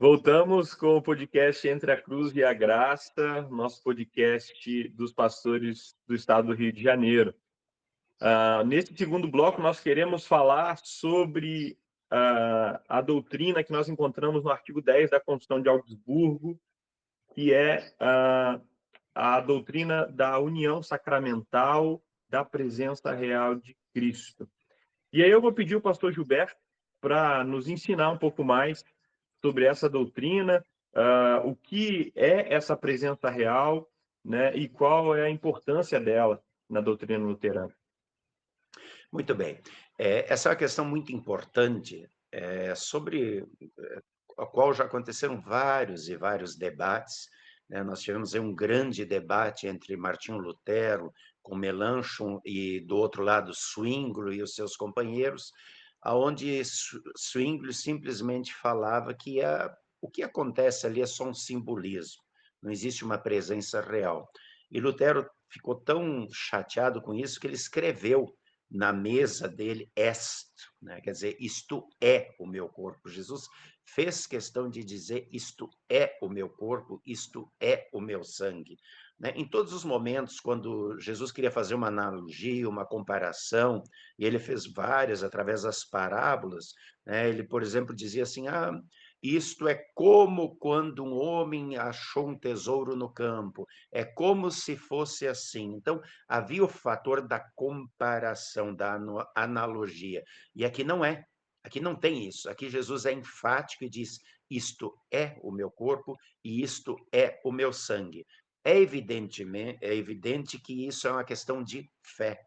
Voltamos com o podcast Entre a Cruz e a Graça, nosso podcast dos pastores do estado do Rio de Janeiro. Nesse segundo bloco, nós queremos falar sobre a doutrina que nós encontramos no artigo 10 da Constituição de Augsburgo, que é a doutrina da união sacramental da presença real de Cristo. E aí eu vou pedir ao pastor Gilberto para nos ensinar um pouco mais sobre essa doutrina, o que é essa presença real, né, e qual é a importância dela na doutrina luterana. Muito bem. Essa é uma questão muito importante, sobre a qual já aconteceram vários e vários debates, né? Nós tivemos aí um grande debate entre Martinho Lutero, com Melanchthon, e do outro lado Zwinglio e os seus companheiros, aonde Zwinglio simplesmente falava que o que acontece ali é só um simbolismo, não existe uma presença real. E Lutero ficou tão chateado com isso que ele escreveu na mesa dele, est, né? Quer dizer, isto é o meu corpo. Jesus fez questão de dizer, isto é o meu corpo, isto é o meu sangue. Né? Em todos os momentos, quando Jesus queria fazer uma analogia, uma comparação, e ele fez várias através das parábolas, né? Ele, por exemplo, dizia assim, isto é como quando um homem achou um tesouro no campo, é como se fosse assim. Então, havia o fator da comparação, da analogia. E aqui não é. Aqui não tem isso. Aqui Jesus é enfático e diz: isto é o meu corpo e isto é o meu sangue. É evidente que isso é uma questão de fé.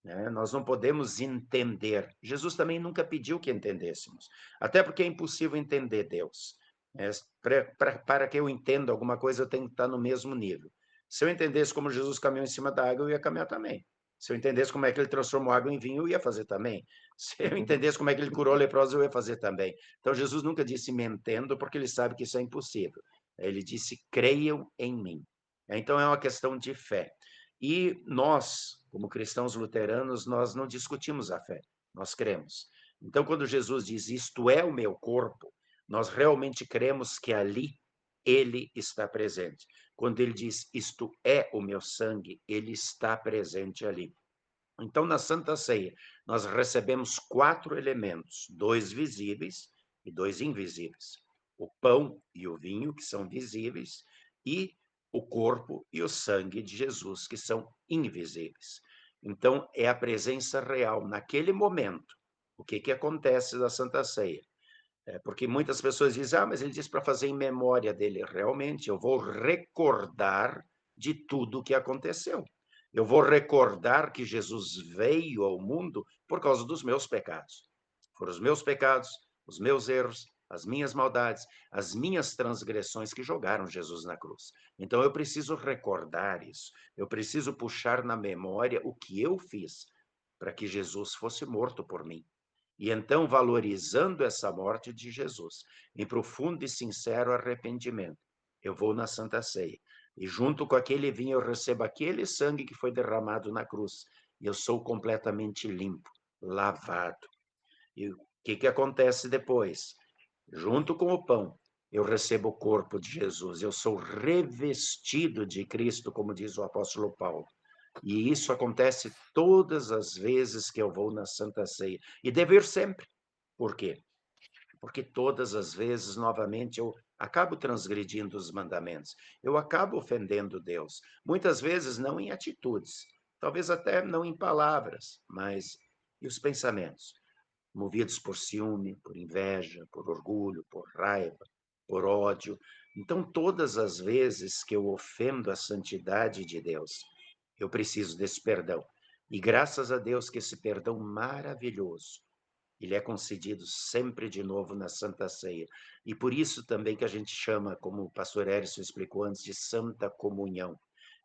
Né? Nós não podemos entender. Jesus também nunca pediu que entendêssemos, até porque é impossível entender Deus. Para que eu entenda alguma coisa, eu tenho que estar no mesmo nível. Se eu entendesse como Jesus caminhou em cima da água, eu ia caminhar também. Se eu entendesse como é que ele transformou água em vinho, eu ia fazer também. Se eu entendesse como é que ele curou leprosos, eu ia fazer também. Então, Jesus nunca disse me entendo, porque ele sabe que isso é impossível. Ele disse creiam em mim. Então, é uma questão de fé. E nós, como cristãos luteranos, nós não discutimos a fé, nós cremos. Então, quando Jesus diz isto é o meu corpo, nós realmente cremos que ali ele está presente. Quando ele diz isto é o meu sangue, ele está presente ali. Então, na Santa Ceia, nós recebemos 4 elementos, 2 visíveis e 2 invisíveis. O pão e o vinho, que são visíveis, e o corpo e o sangue de Jesus, que são invisíveis. Então, é a presença real naquele momento. O que acontece na Santa Ceia? Porque muitas pessoas dizem, mas ele disse para fazer em memória dele. Realmente, eu vou recordar de tudo o que aconteceu. Eu vou recordar que Jesus veio ao mundo por causa dos meus pecados. Foram os meus pecados, os meus erros, as minhas maldades, as minhas transgressões que jogaram Jesus na cruz. Então eu preciso recordar isso. Eu preciso puxar na memória o que eu fiz para que Jesus fosse morto por mim. E então, valorizando essa morte de Jesus, em profundo e sincero arrependimento, eu vou na Santa Ceia. E junto com aquele vinho eu recebo aquele sangue que foi derramado na cruz. E eu sou completamente limpo, lavado. E o que acontece depois? Junto com o pão, eu recebo o corpo de Jesus. Eu sou revestido de Cristo, como diz o apóstolo Paulo. E isso acontece todas as vezes que eu vou na Santa Ceia. E deve ir sempre. Por quê? Porque todas as vezes, novamente, eu acabo transgredindo os mandamentos. Eu acabo ofendendo Deus. Muitas vezes não em atitudes, talvez até não em palavras, mas e os pensamentos? Movidos por ciúme, por inveja, por orgulho, por raiva, por ódio. Então, todas as vezes que eu ofendo a santidade de Deus, eu preciso desse perdão. E graças a Deus que esse perdão maravilhoso, ele é concedido sempre de novo na Santa Ceia. E por isso também que a gente chama, como o pastorÉrcio explicou antes, de Santa Comunhão.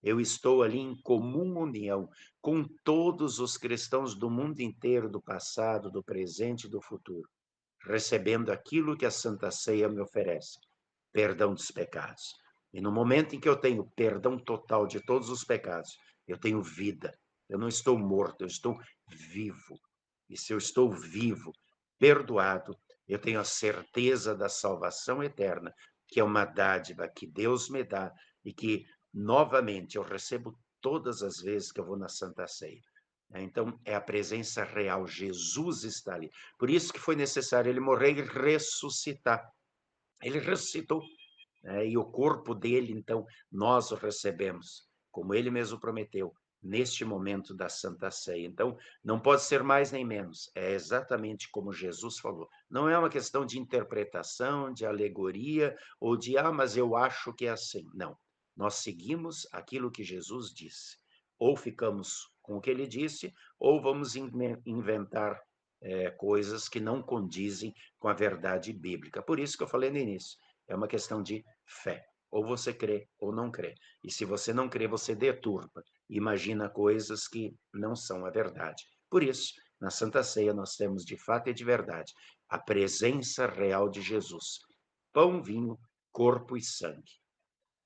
Eu estou ali em comum união com todos os cristãos do mundo inteiro, do passado, do presente e do futuro, recebendo aquilo que a Santa Ceia me oferece, perdão dos pecados. E no momento em que eu tenho perdão total de todos os pecados, eu tenho vida. Eu não estou morto, eu estou vivo. E se eu estou vivo, perdoado, eu tenho a certeza da salvação eterna, que é uma dádiva que Deus me dá e que, novamente, eu recebo todas as vezes que eu vou na Santa Ceia. Então, é a presença real, Jesus está ali. Por isso que foi necessário ele morrer e ressuscitar. Ele ressuscitou, né? E o corpo dele, então, nós o recebemos, como ele mesmo prometeu, neste momento da Santa Ceia. Então, não pode ser mais nem menos, é exatamente como Jesus falou. Não é uma questão de interpretação, de alegoria, ou de, mas eu acho que é assim. Não, nós seguimos aquilo que Jesus disse. Ou ficamos com o que ele disse, ou vamos inventar coisas que não condizem com a verdade bíblica. Por isso que eu falei no início, é uma questão de fé. Ou você crê ou não crê. E se você não crê, você deturpa, imagina coisas que não são a verdade. Por isso, na Santa Ceia, nós temos de fato e de verdade a presença real de Jesus. Pão, vinho, corpo e sangue.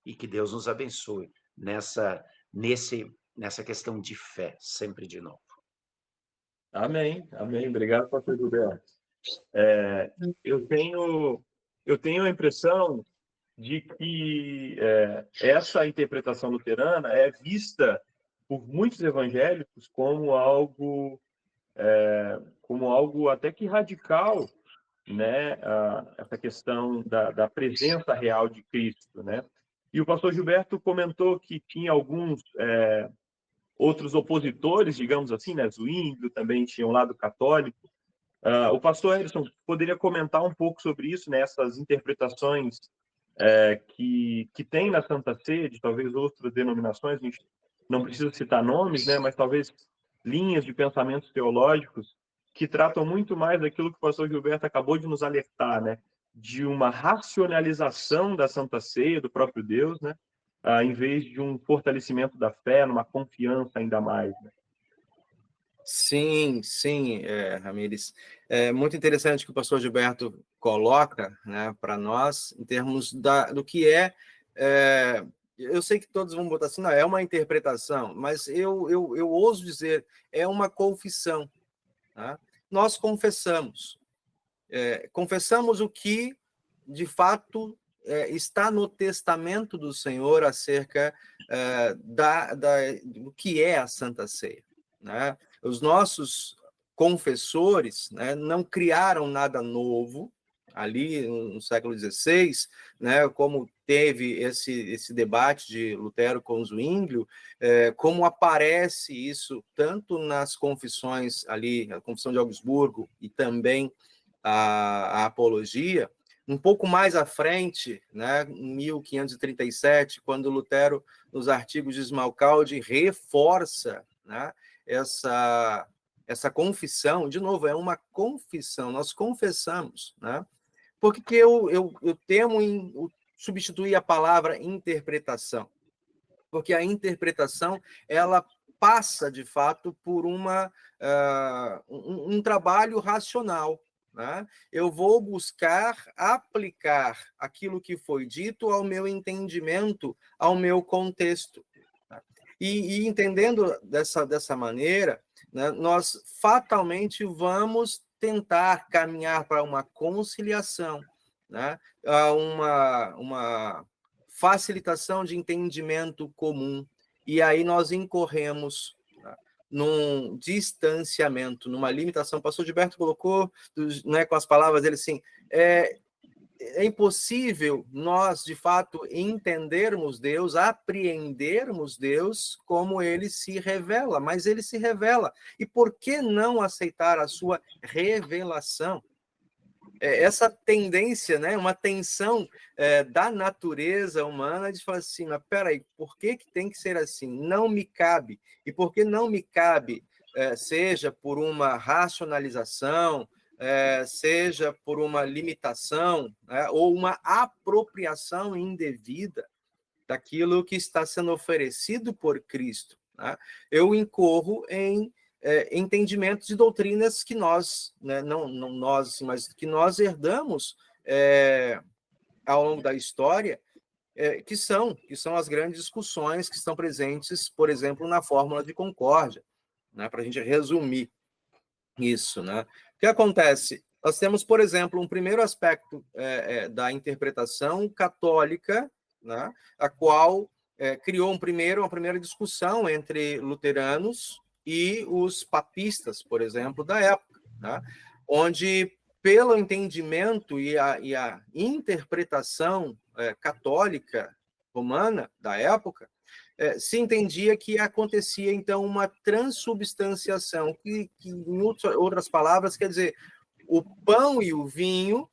E que Deus nos abençoe nessa questão de fé, sempre de novo. Amém, amém. Obrigado, pastor Gilberto. Eu tenho a impressão de que essa interpretação luterana é vista por muitos evangélicos como algo até que radical, né? Essa questão da presença real de Cristo, né? E o pastor Gilberto comentou que tinha alguns outros opositores, digamos assim, né? Zwinglio também tinha um lado católico. O pastor Edson poderia comentar um pouco sobre isso, né? Essas interpretações que tem na Santa Ceia, de talvez outras denominações, a gente não precisa citar nomes, né? Mas talvez linhas de pensamentos teológicos que tratam muito mais daquilo que o pastor Gilberto acabou de nos alertar, né? De uma racionalização da Santa Ceia, do próprio Deus, né? Em vez de um fortalecimento da fé, numa confiança ainda mais, né? Sim, sim, Ramires. É muito interessante que o pastor Gilberto coloca, né, para nós, em termos do que eu sei que todos vão botar assim, não, é uma interpretação, mas eu ouso dizer, é uma confissão. Tá? Nós confessamos o que, de fato, está no testamento do Senhor acerca do que é a Santa Ceia. Né? Os nossos confessores, né, não criaram nada novo ali no século XVI, né, como teve esse debate de Lutero com Zwinglio, como aparece isso tanto nas confissões ali, a Confissão de Augsburgo e também a Apologia. Um pouco mais à frente, né, em 1537, quando Lutero, nos artigos de Smalcalde, reforça, né, essa confissão. De novo, é uma confissão, nós confessamos, né? Porque eu temo em substituir a palavra interpretação, porque a interpretação ela passa, de fato, por um trabalho racional. Né? Eu vou buscar aplicar aquilo que foi dito ao meu entendimento, ao meu contexto. Tá? E entendendo dessa maneira, né, nós fatalmente vamos tentar caminhar para uma conciliação, né, uma facilitação de entendimento comum, e aí nós incorremos num distanciamento, numa limitação. O pastor Gilberto colocou, né, com as palavras dele assim, é impossível nós, de fato, entendermos Deus, apreendermos Deus como ele se revela, mas ele se revela. E por que não aceitar a sua revelação? Essa tendência, né, uma tensão da natureza humana de falar assim, mas peraí, por que tem que ser assim? Não me cabe. E por que não me cabe, seja por uma racionalização, seja por uma limitação, né, ou uma apropriação indevida daquilo que está sendo oferecido por Cristo, né? Eu incorro em entendimentos de doutrinas que nós, né, não nós, mas que nós herdamos ao longo da história, que são as grandes discussões que estão presentes, por exemplo, na fórmula de concórdia, né, para a gente resumir isso. Né? O que acontece? Nós temos, por exemplo, um primeiro aspecto da interpretação católica, né, a qual criou uma primeira discussão entre luteranos e os papistas, por exemplo, da época, né, onde, pelo entendimento e a interpretação católica romana da época, se entendia que acontecia, então, uma transubstanciação, que em outras palavras, quer dizer, o pão e o vinho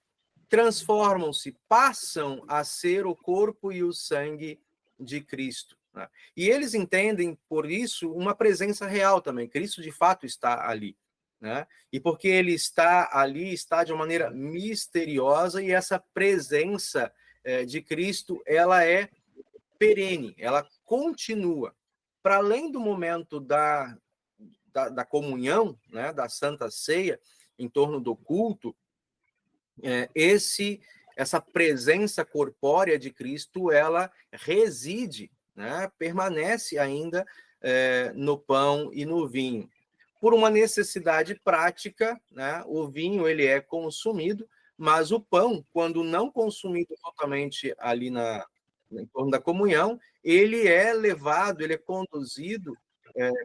transformam-se, passam a ser o corpo e o sangue de Cristo, né? E eles entendem, por isso, uma presença real também. Cristo, de fato, está ali, né? E porque ele está ali, está de uma maneira misteriosa, e essa presença de Cristo, ela é perene, ela continua. Para além do momento da comunhão, né, da Santa Ceia, em torno do culto, essa presença corpórea de Cristo, ela reside, né, permanece ainda no pão e no vinho. Por uma necessidade prática, né, o vinho ele é consumido, mas o pão, quando não consumido totalmente ali em torno da comunhão, ele é levado, ele é conduzido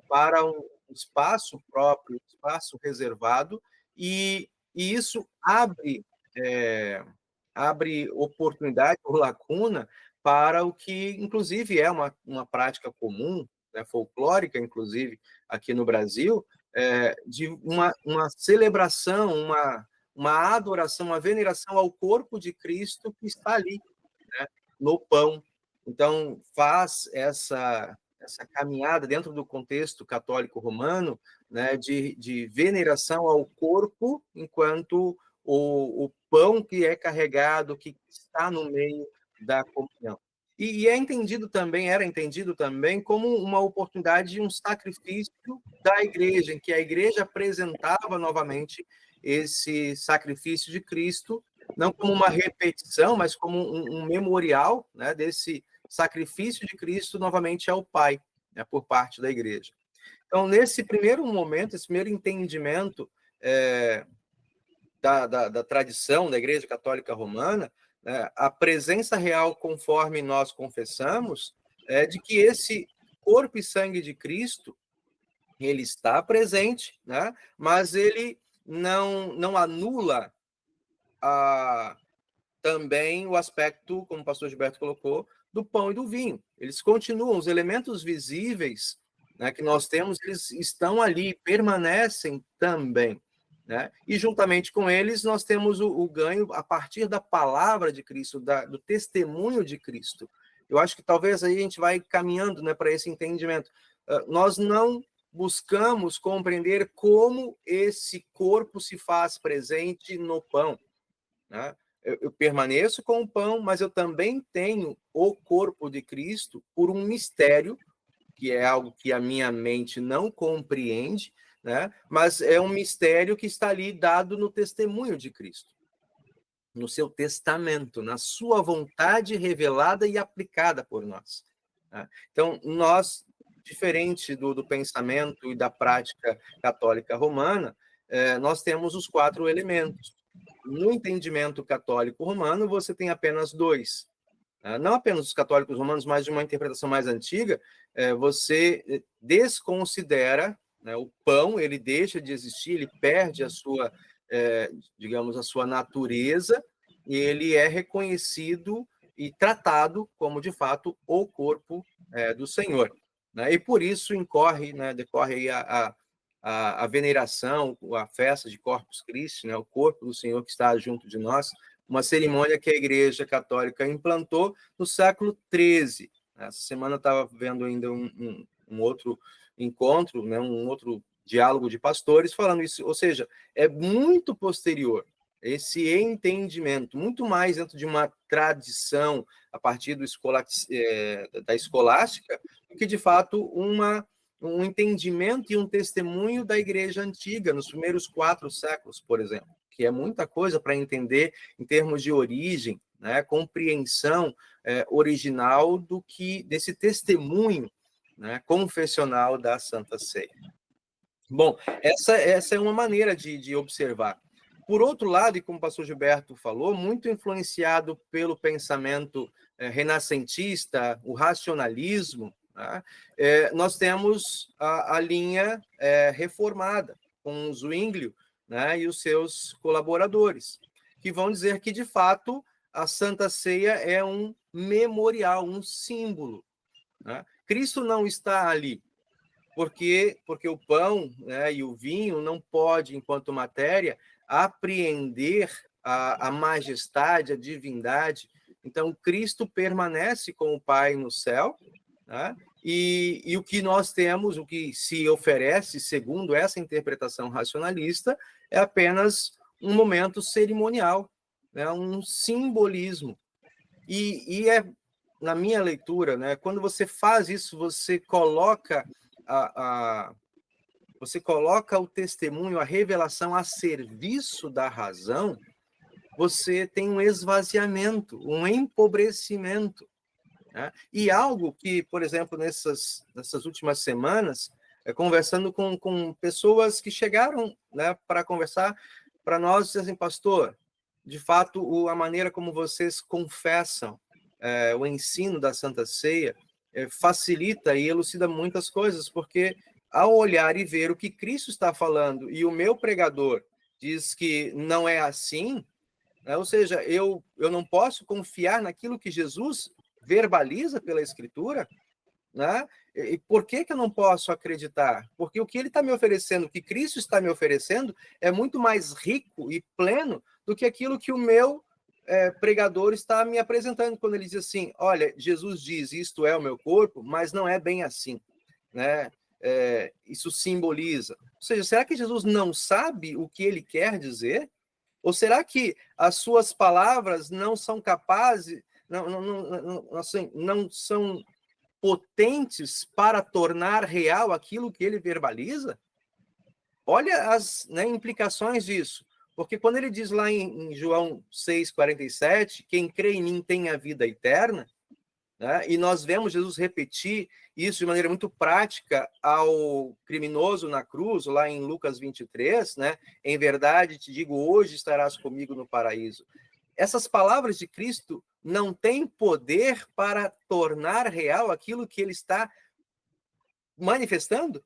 para um espaço próprio, um espaço reservado, e isso abre oportunidade ou lacuna para o que, inclusive, é uma prática comum, né, folclórica, inclusive, aqui no Brasil, de uma celebração, uma adoração, uma veneração ao corpo de Cristo que está ali, né, no pão. Então, faz essa caminhada dentro do contexto católico romano, né, de veneração ao corpo, enquanto o pão que é carregado, que está no meio da comunhão. E era entendido também como uma oportunidade, um sacrifício da igreja, em que a igreja apresentava novamente esse sacrifício de Cristo, não como uma repetição, mas como um memorial, né, desse sacrifício de Cristo novamente ao Pai, né, por parte da igreja. Então, nesse primeiro momento, esse primeiro entendimento da tradição da Igreja Católica Romana, né, a presença real, conforme nós confessamos, é de que esse corpo e sangue de Cristo, ele está presente, né, mas ele não anula também o aspecto, como o pastor Gilberto colocou, do pão e do vinho. Eles continuam, os elementos visíveis, né, que nós temos, eles estão ali, permanecem também, né? E juntamente com eles, nós temos o ganho a partir da palavra de Cristo, do testemunho de Cristo. Eu acho que talvez aí a gente vai caminhando, né, para esse entendimento. Nós não buscamos compreender como esse corpo se faz presente no pão, né? Eu permaneço com o pão, mas eu também tenho o corpo de Cristo por um mistério, que é algo que a minha mente não compreende, né? Mas é um mistério que está ali dado no testemunho de Cristo, no seu testamento, na sua vontade revelada e aplicada por nós, né? Então, nós, diferente do pensamento e da prática católica romana, nós temos os 4 elementos. No entendimento católico romano, você tem apenas 2. Não apenas os católicos romanos, mas de uma interpretação mais antiga, você desconsidera, né, o pão, ele deixa de existir, ele perde a sua, digamos, a sua natureza, e ele é reconhecido e tratado como, de fato, o corpo do Senhor, né? E por isso decorre aí a veneração, a festa de Corpus Christi, né, o corpo do Senhor que está junto de nós, uma cerimônia que a Igreja Católica implantou no século XIII. Essa semana eu estava vendo ainda um outro encontro, né, um outro diálogo de pastores falando isso, ou seja, é muito posterior esse entendimento, muito mais dentro de uma tradição a partir da escolástica, do que, de fato, um entendimento e um testemunho da Igreja Antiga, nos primeiros 4 séculos, por exemplo, que é muita coisa para entender em termos de origem, né, compreensão original desse testemunho, né, confessional da Santa Ceia. Bom, essa é uma maneira de observar. Por outro lado, e como o pastor Gilberto falou, muito influenciado pelo pensamento renascentista, o racionalismo, tá? Nós temos a linha reformada, com o Zwinglio, né, e os seus colaboradores, que vão dizer que, de fato, a Santa Ceia é um memorial, um símbolo, né? Cristo não está ali, porque o pão, né, e o vinho não pode, enquanto matéria, apreender a majestade, a divindade. Então, Cristo permanece com o Pai no céu, né? E o que nós temos, o que se oferece, segundo essa interpretação racionalista, é apenas um momento cerimonial, né? Um simbolismo. E na minha leitura, né, quando você faz isso, você coloca você coloca o testemunho, a revelação a serviço da razão, você tem um esvaziamento, um empobrecimento, né? E algo que, por exemplo, nessas últimas semanas, conversando com pessoas que chegaram, né, para conversar, para nós, dizem assim, pastor, de fato, a maneira como vocês confessam o ensino da Santa Ceia facilita e elucida muitas coisas, porque ao olhar e ver o que Cristo está falando e o meu pregador diz que não é assim, né? Ou seja, eu não posso confiar naquilo que Jesus verbaliza pela Escritura, né? E por que eu não posso acreditar? Porque o que ele está me oferecendo, o que Cristo está me oferecendo, é muito mais rico e pleno do que aquilo que o meu pregador está me apresentando, quando ele diz assim, olha, Jesus diz, isto é o meu corpo, mas não é bem assim, né? Isso simboliza. Ou seja, será que Jesus não sabe o que ele quer dizer? Ou será que as suas palavras não são capazes, não são potentes para tornar real aquilo que ele verbaliza? Olha as, né, implicações disso. Porque quando ele diz lá em João 6,47, quem crê em mim tem a vida eterna, né? E nós vemos Jesus repetir isso de maneira muito prática ao criminoso na cruz, lá em Lucas 23, né? Em verdade te digo, hoje estarás comigo no paraíso. Essas palavras de Cristo não têm poder para tornar real aquilo que ele está manifestando,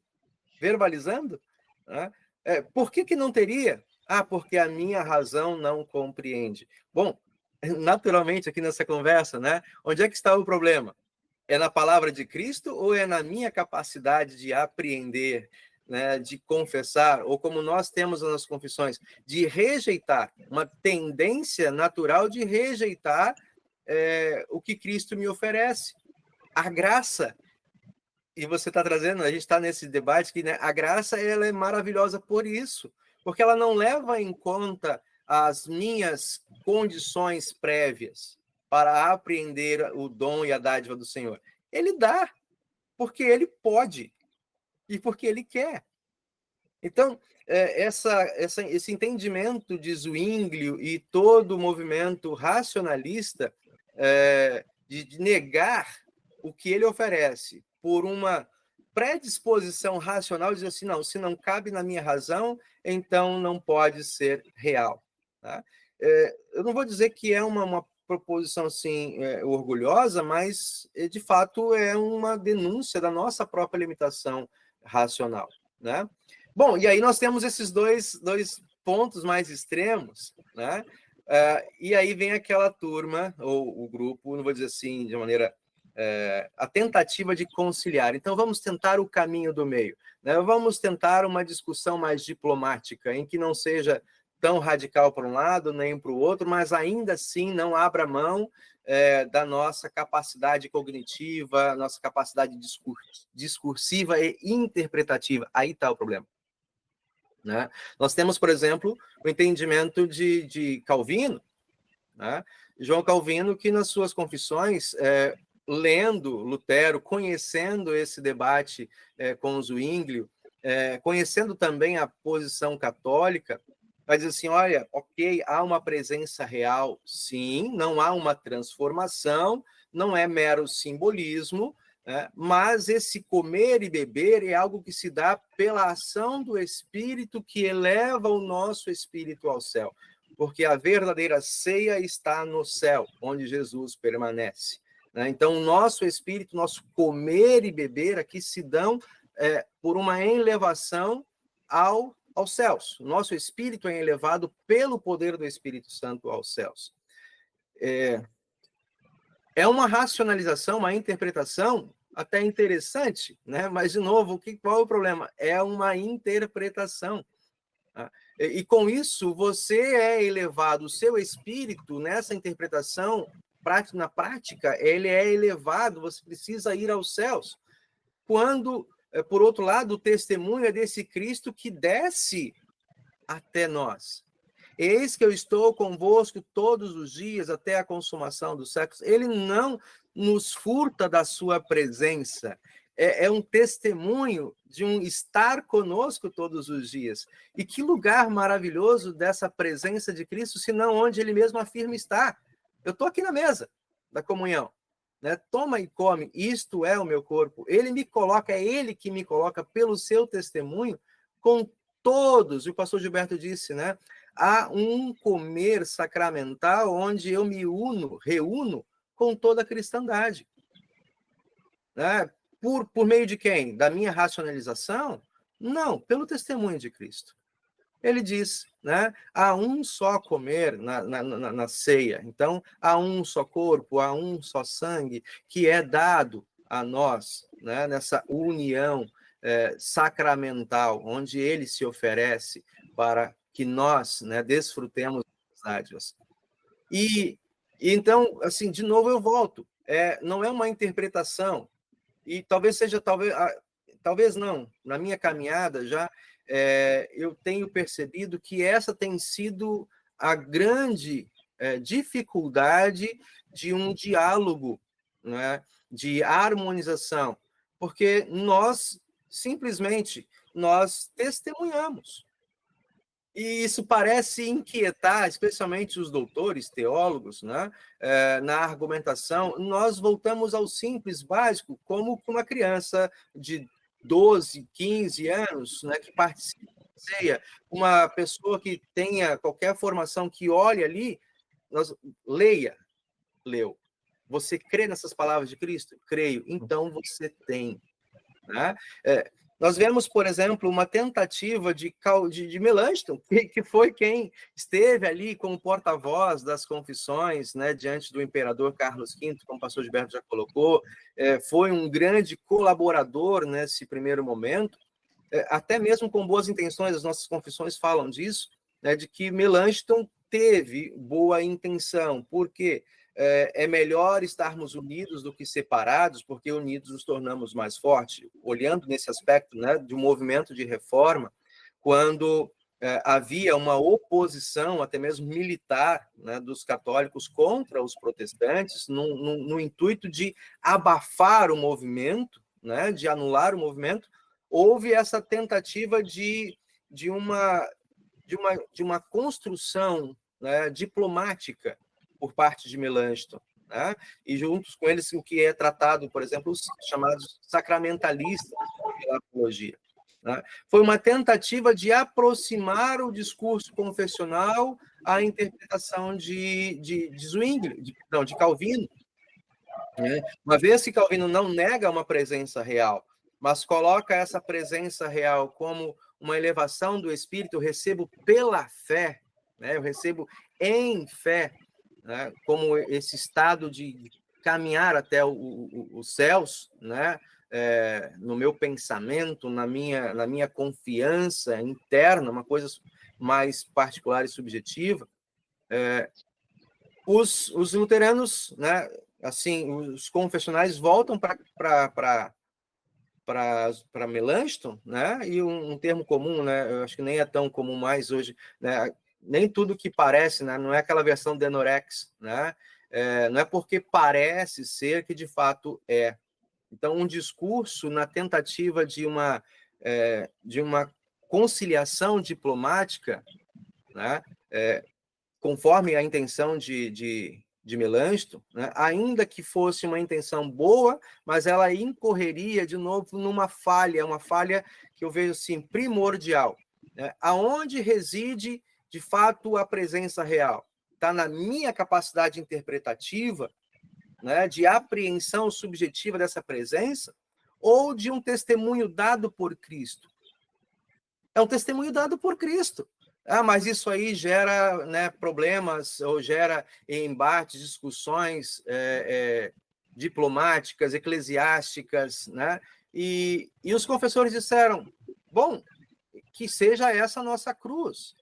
verbalizando, né? Por que não teria? Porque a minha razão não compreende. Bom, naturalmente aqui nessa conversa, né? Onde é que está o problema? É na palavra de Cristo ou é na minha capacidade de apreender, né, de confessar, ou como nós temos nas confissões, de rejeitar, uma tendência natural de rejeitar o que Cristo me oferece? A graça, e você está trazendo, a gente está nesse debate que, né, a graça ela é maravilhosa por isso, porque ela não leva em conta as minhas condições prévias para apreender o dom e a dádiva do Senhor. Ele dá, porque ele pode e porque ele quer. Então, esse entendimento de Zwinglio e todo o movimento racionalista de negar o que ele oferece por uma predisposição racional, dizer assim, não, se não cabe na minha razão, então não pode ser real. Tá? Eu não vou dizer que é uma proposição assim, orgulhosa, mas, de fato, é uma denúncia da nossa própria limitação racional, né? Bom, e aí nós temos esses dois pontos mais extremos, né? E aí vem aquela turma, ou o grupo, não vou dizer assim de maneira... a tentativa de conciliar. Então, vamos tentar o caminho do meio, né? Vamos tentar uma discussão mais diplomática, em que não seja tão radical para um lado, nem para o outro, mas ainda assim não abra mão da nossa capacidade cognitiva, nossa capacidade discursiva e interpretativa. Aí está o problema, né? Nós temos, por exemplo, o entendimento de Calvino, né? João Calvino, que nas suas confissões, lendo Lutero, conhecendo esse debate com Zwinglio, conhecendo também a posição católica, vai dizer assim, olha, ok, há uma presença real, sim, não há uma transformação, não é mero simbolismo, né? Mas esse comer e beber é algo que se dá pela ação do Espírito que eleva o nosso espírito ao céu, porque a verdadeira ceia está no céu, onde Jesus permanece, né? Então, o nosso espírito, nosso comer e beber aqui se dão por uma elevação aos céus. O nosso espírito é elevado pelo poder do Espírito Santo aos céus. É uma racionalização, uma interpretação até interessante, né? Mas, de novo, qual é o problema? É uma interpretação. Tá? E com isso, você é elevado, o seu espírito, nessa interpretação, na prática, ele é elevado, você precisa ir aos céus. Quando, por outro lado, o testemunho é desse Cristo que desce até nós. Eis que eu estou convosco todos os dias até a consumação dos séculos. Ele não nos furta da sua presença. É um testemunho de um estar conosco todos os dias. E que lugar maravilhoso dessa presença de Cristo, senão onde ele mesmo afirma estar. Eu estou aqui na mesa da comunhão, né? Toma e come, isto é o meu corpo. Ele me coloca, é ele que me coloca pelo seu testemunho com todos. E o pastor Gilberto disse, né? Há um comer sacramental onde eu me reúno com toda a cristandade. Né? Por meio de quem? Da minha racionalização? Não, pelo testemunho de Cristo. Ele diz, né? Há um só comer na ceia. Então, há um só corpo, há um só sangue que é dado a nós, né? Nessa união sacramental, onde ele se oferece para que nós, né, desfrutemos das dádivas. E então, assim, de novo eu volto. Não é uma interpretação. E talvez seja, talvez não. Na minha caminhada já, eu tenho percebido que essa tem sido a grande dificuldade de um diálogo, né, de harmonização, porque nós simplesmente testemunhamos. E isso parece inquietar, especialmente os doutores, teólogos, né? Na argumentação. Nós voltamos ao simples, básico, como uma criança de 12, 15 anos, né, que participa da ceia, uma pessoa que tenha qualquer formação, que olhe ali, leu. Você crê nessas palavras de Cristo? Creio. Então você tem. Né? Nós vemos, por exemplo, uma tentativa de Melanchthon, que foi quem esteve ali como porta-voz das confissões, né, diante do imperador Carlos V, como o pastor Gilberto já colocou, foi um grande colaborador nesse primeiro momento, até mesmo com boas intenções, as nossas confissões falam disso, né, de que Melanchthon teve boa intenção. Por quê? É melhor estarmos unidos do que separados, porque unidos nos tornamos mais fortes. Olhando nesse aspecto, né, de um movimento de reforma, quando havia uma oposição, até mesmo militar, né, dos católicos contra os protestantes, no intuito de abafar o movimento, né, de anular o movimento, houve essa tentativa de uma construção, né, diplomática por parte de Melanchthon, né? E juntos com eles o que é tratado, por exemplo, os chamados sacramentalistas pela apologia, né? Foi uma tentativa de aproximar o discurso confessional à interpretação de Zwingli, de Calvino, né? Uma vez que Calvino não nega uma presença real, mas coloca essa presença real como uma elevação do espírito, eu recebo pela fé, né? Eu recebo em fé, né, como esse estado de caminhar até os céus, né, no meu pensamento, na minha confiança interna, uma coisa mais particular e subjetiva. Os luteranos, né, assim, os confessionais voltam para Melanchthon, né, e um termo comum, né, eu acho que nem é tão comum mais hoje, né, nem tudo que parece, né, não é aquela versão Denorex, né, não é porque parece ser que de fato é. Então, um discurso na tentativa de uma conciliação diplomática, né, conforme a intenção de de Melanchthon, né, ainda que fosse uma intenção boa, mas ela incorreria de novo numa falha, uma falha que eu vejo assim primordial, né? Aonde reside de fato a presença real? Está na minha capacidade interpretativa, né, de apreensão subjetiva dessa presença, ou de um testemunho dado por Cristo? É um testemunho dado por Cristo. Mas isso aí gera, né, problemas, ou gera embates, discussões diplomáticas, eclesiásticas, né? E os confessores disseram, bom, que seja essa a nossa cruz,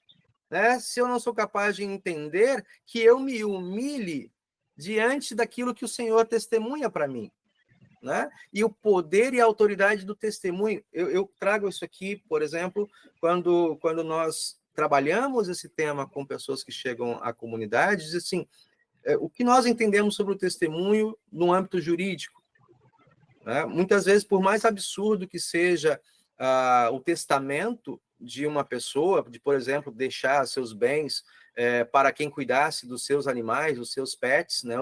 né? Se eu não sou capaz de entender, que eu me humilhe diante daquilo que o Senhor testemunha para mim, né? E o poder e a autoridade do testemunho. Eu trago isso aqui, por exemplo, quando nós trabalhamos esse tema com pessoas que chegam à comunidade, diz assim, o que nós entendemos sobre o testemunho no âmbito jurídico, né? Muitas vezes, por mais absurdo que seja o testamento de uma pessoa, de, por exemplo, deixar seus bens para quem cuidasse dos seus animais, dos seus pets, né?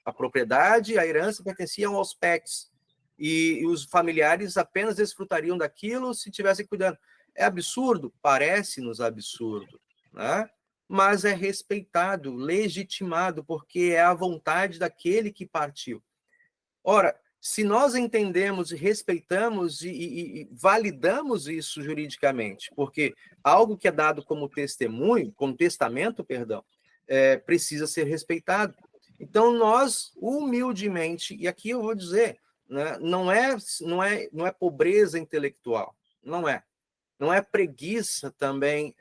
A propriedade, a herança pertenciam aos pets, e os familiares apenas desfrutariam daquilo se estivessem cuidando. É absurdo? Parece-nos absurdo, né? Mas é respeitado, legitimado, porque é a vontade daquele que partiu. Ora, se nós entendemos e respeitamos e validamos isso juridicamente, porque algo que é dado como testemunho, como testamento, perdão, precisa ser respeitado. Então, nós, humildemente, e aqui eu vou dizer, né, não é pobreza intelectual, não é. Não é preguiça também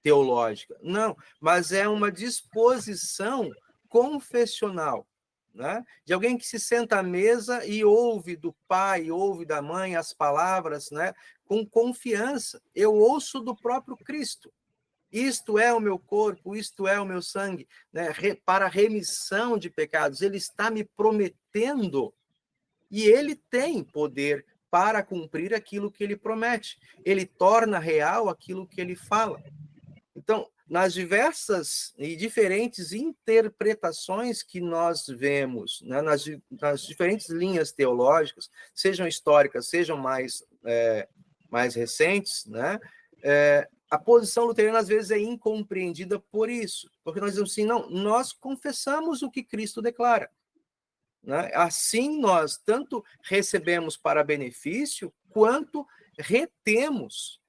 teológica, não, mas é uma disposição confessional, né? De alguém que se senta à mesa e ouve do pai, ouve da mãe as palavras, né, com confiança. Eu ouço do próprio Cristo. Isto é o meu corpo, isto é o meu sangue, né, para remissão de pecados. Ele está me prometendo, e ele tem poder para cumprir aquilo que ele promete. Ele torna real aquilo que ele fala. Então, nas diversas e diferentes interpretações que nós vemos, né, nas diferentes linhas teológicas, sejam históricas, sejam mais recentes, né, a posição luterana às vezes é incompreendida por isso, porque nós dizemos assim, não, nós confessamos o que Cristo declara, né? Assim nós tanto recebemos para benefício, quanto retemos,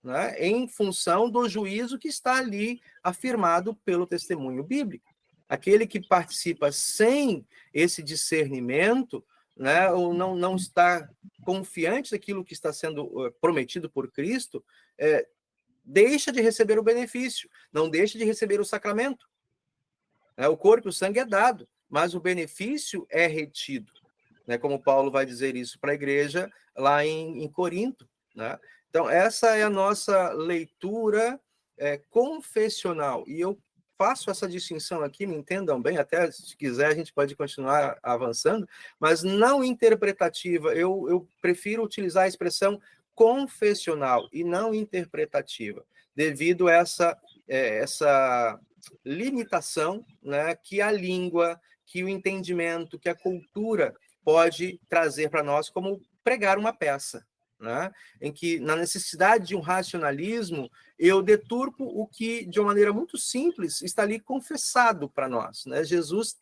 né, em função do juízo que está ali afirmado pelo testemunho bíblico. Aquele que participa sem esse discernimento, né, ou não está confiante daquilo que está sendo prometido por Cristo, deixa de receber o benefício, não deixa de receber o sacramento. O corpo e o sangue é dado, mas o benefício é retido, né, como Paulo vai dizer isso para a igreja lá em Corinto, né? Então, essa é a nossa leitura confessional. E eu faço essa distinção aqui, me entendam bem, até se quiser a gente pode continuar avançando, mas não interpretativa. Eu prefiro utilizar a expressão confessional e não interpretativa, devido a essa limitação, né, que a língua, que o entendimento, que a cultura pode trazer para nós, como pregar uma peça, né? Em que, na necessidade de um racionalismo, eu deturpo o que, de uma maneira muito simples, está ali confessado para nós, né? Jesus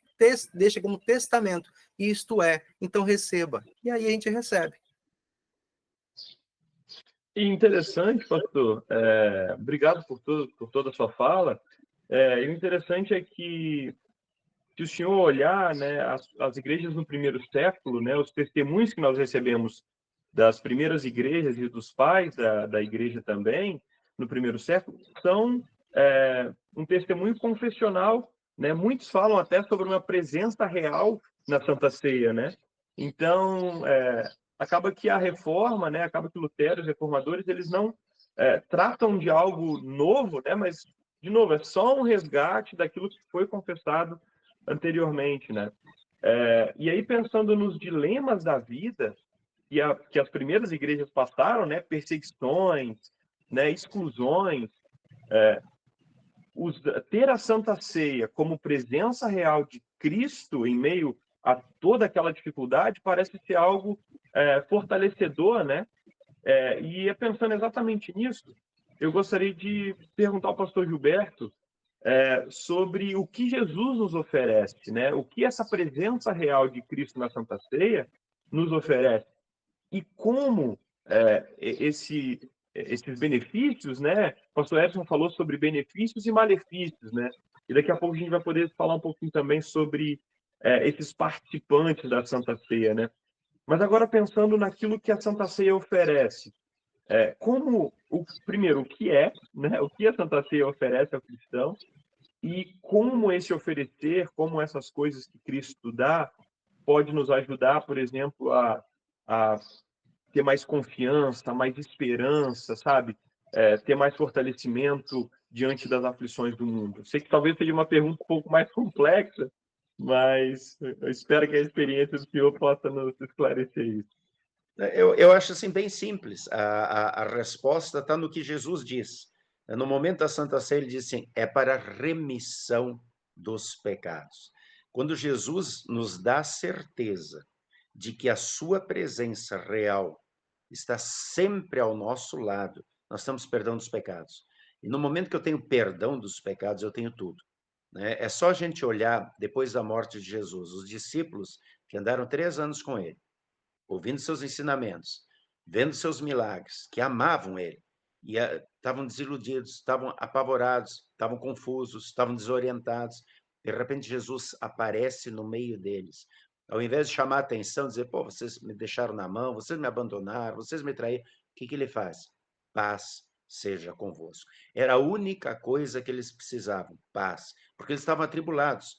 deixa como testamento, isto é, então receba. E aí a gente recebe. Interessante, pastor. Obrigado por toda a sua fala. E o interessante é que, se o senhor olhar, né, as igrejas no primeiro século, né, os testemunhos que nós recebemos das primeiras igrejas e dos pais da igreja também, no primeiro século, são um testemunho confessional, né? Muitos falam até sobre uma presença real na Santa Ceia, né? Então, acaba que a reforma, né? Acaba que Lutero, os reformadores, eles não tratam de algo novo, né? Mas, de novo, é só um resgate daquilo que foi confessado anteriormente, né? E aí, pensando nos dilemas da vida, que as primeiras igrejas passaram, né, perseguições, né, exclusões, ter a Santa Ceia como presença real de Cristo em meio a toda aquela dificuldade parece ser algo fortalecedor, né? E pensando exatamente nisso, eu gostaria de perguntar ao pastor Gilberto sobre o que Jesus nos oferece, né? O que essa presença real de Cristo na Santa Ceia nos oferece e como esses benefícios, né? O pastor Edson falou sobre benefícios e malefícios, né? E daqui a pouco a gente vai poder falar um pouquinho também sobre esses participantes da Santa Ceia, né? Mas agora pensando naquilo que a Santa Ceia oferece, primeiro, o que é, né? O que a Santa Ceia oferece ao cristão e como esse oferecer, como essas coisas que Cristo dá, pode nos ajudar, por exemplo, a ter mais confiança, mais esperança, sabe? Ter mais fortalecimento diante das aflições do mundo. Sei que talvez seja uma pergunta um pouco mais complexa, mas eu espero que a experiência do senhor possa nos esclarecer isso. Eu acho assim bem simples. A resposta está no que Jesus diz. No momento da Santa Ceia, ele diz assim: é para remissão dos pecados. Quando Jesus nos dá a certeza de que a sua presença real está sempre ao nosso lado, nós temos perdão dos pecados. E no momento que eu tenho perdão dos pecados, eu tenho tudo. Né? É só a gente olhar, depois da morte de Jesus, os discípulos que andaram 3 anos com ele, ouvindo seus ensinamentos, vendo seus milagres, que amavam ele, e estavam desiludidos, estavam apavorados, estavam confusos, estavam desorientados. De repente, Jesus aparece no meio deles. Ao invés de chamar a atenção, dizer, pô, vocês me deixaram na mão, vocês me abandonaram, vocês me traíram, o que ele faz? Paz seja convosco. Era a única coisa que eles precisavam, paz, porque eles estavam atribulados.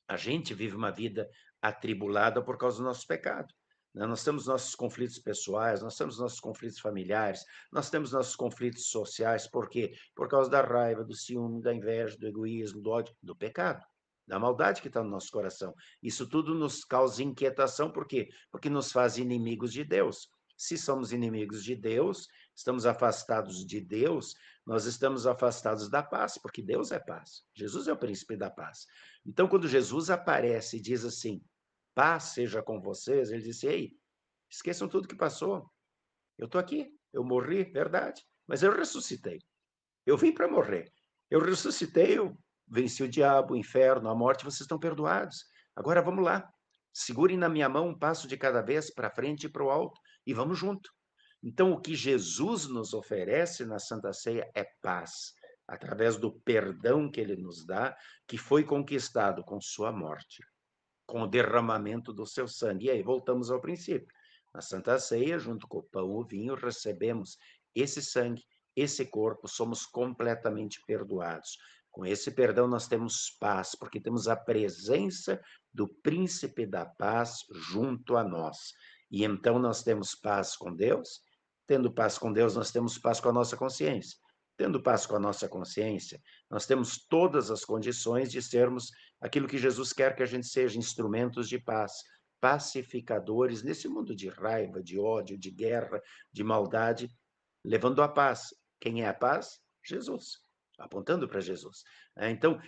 A gente vive uma vida atribulada por causa do nosso pecado. Nós temos nossos conflitos pessoais, nós temos nossos conflitos familiares, nós temos nossos conflitos sociais. Por quê? Por causa da raiva, do ciúme, da inveja, do egoísmo, do ódio, do pecado, da maldade que está no nosso coração. Isso tudo nos causa inquietação. Por quê? Porque nos faz inimigos de Deus. Se somos inimigos de Deus, estamos afastados de Deus, nós estamos afastados da paz, porque Deus é paz. Jesus é o príncipe da paz. Então, quando Jesus aparece e diz assim, paz seja com vocês, ele disse, ei, esqueçam tudo que passou. Eu estou aqui, eu morri, verdade, mas eu ressuscitei. Eu vim para morrer. Eu ressuscitei, eu venci o diabo, o inferno, a morte, vocês estão perdoados. Agora vamos lá. Segurem na minha mão um passo de cada vez para frente e para o alto e vamos junto. Então, o que Jesus nos oferece na Santa Ceia é paz, através do perdão que ele nos dá, que foi conquistado com sua morte, com o derramamento do seu sangue. E aí, voltamos ao princípio. Na Santa Ceia, junto com o pão e o vinho, recebemos esse sangue, esse corpo, somos completamente perdoados. Com esse perdão, nós temos paz, porque temos a presença do príncipe da paz junto a nós. E então nós temos paz com Deus. Tendo paz com Deus, nós temos paz com a nossa consciência. Tendo paz com a nossa consciência, nós temos todas as condições de sermos aquilo que Jesus quer que a gente seja, instrumentos de paz, pacificadores nesse mundo de raiva, de ódio, de guerra, de maldade, levando a paz. Quem é a paz? Jesus, apontando para Jesus. Então,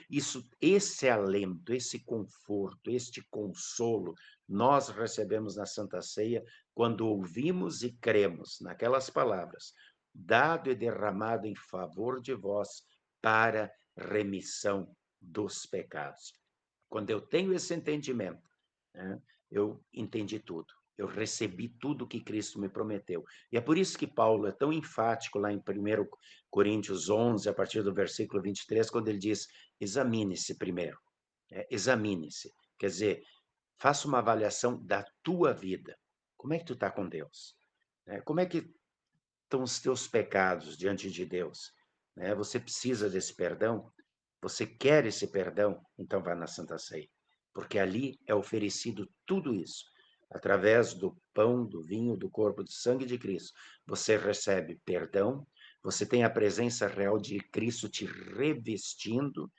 esse alento, esse conforto, este consolo, nós recebemos na Santa Ceia quando ouvimos e cremos naquelas palavras, dado e derramado em favor de vós para remissão dos pecados. Quando eu tenho esse entendimento, né, eu entendi tudo. Eu recebi tudo que Cristo me prometeu. E é por isso que Paulo é tão enfático lá em 1 Coríntios 11, a partir do versículo 23, quando ele diz, examine-se primeiro. Examine-se. Quer dizer, faça uma avaliação da tua vida. Como é que tu está com Deus? Como é que estão os teus pecados diante de Deus? Você precisa desse perdão? Você quer esse perdão? Então vá na Santa Ceia. Porque ali é oferecido tudo isso. Através do pão, do vinho, do corpo, do sangue de Cristo. Você recebe perdão, você tem a presença real de Cristo te revestindo,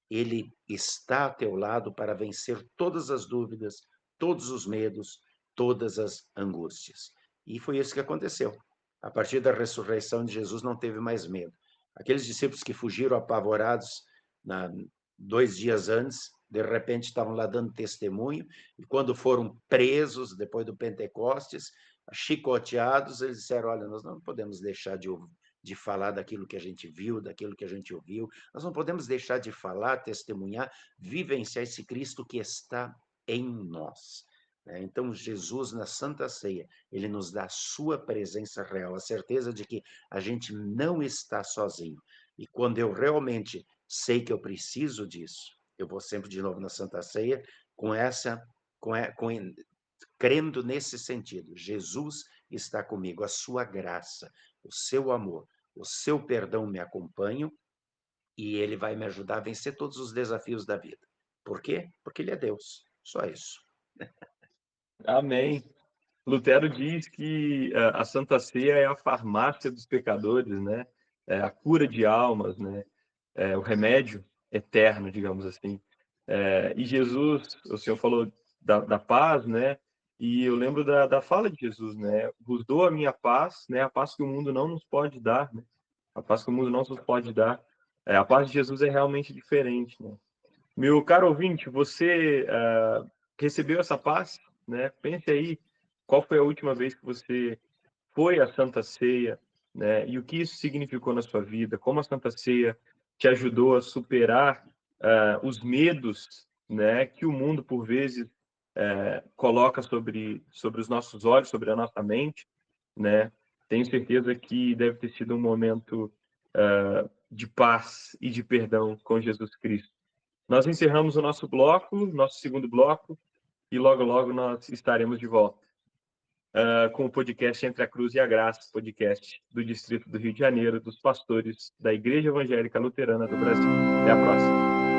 ele está a teu lado para vencer todas as dúvidas, todos os medos, todas as angústias. E foi isso que aconteceu. A partir da ressurreição de Jesus não teve mais medo. Aqueles discípulos que fugiram apavorados 2 dias antes, de repente estavam lá dando testemunho, e quando foram presos, depois do Pentecostes, chicoteados, eles disseram, olha, nós não podemos deixar de falar daquilo que a gente viu, daquilo que a gente ouviu, nós não podemos deixar de falar, testemunhar, vivenciar esse Cristo que está em nós. Então, Jesus, na Santa Ceia, ele nos dá a sua presença real, a certeza de que a gente não está sozinho. E quando eu realmente sei que eu preciso disso, eu vou sempre de novo na Santa Ceia crendo nesse sentido. Jesus está comigo, a sua graça, o seu amor, o seu perdão me acompanham e ele vai me ajudar a vencer todos os desafios da vida. Por quê? Porque ele é Deus. Só isso. Amém. Lutero diz que a Santa Ceia é a farmácia dos pecadores, né? É a cura de almas, né? É o remédio eterno, digamos assim. E Jesus, o Senhor falou da paz, né? E eu lembro da fala de Jesus, né? Vos dou a minha paz, né? A paz que o mundo não nos pode dar, né? A paz que o mundo não nos pode dar. A paz de Jesus é realmente diferente, né? Meu caro ouvinte, você recebeu essa paz, né? Pense aí, qual foi a última vez que você foi à Santa Ceia, né? E o que isso significou na sua vida? Como a Santa Ceia te ajudou a superar os medos, né? Que o mundo por vezes coloca sobre os nossos olhos, sobre a nossa mente, né? Tenho certeza que deve ter sido um momento de paz e de perdão com Jesus Cristo. Nós encerramos o nosso bloco, nosso segundo bloco, e logo, logo nós estaremos de volta com o podcast Entre a Cruz e a Graça, podcast do Distrito do Rio de Janeiro, dos pastores da Igreja Evangélica Luterana do Brasil. Até a próxima.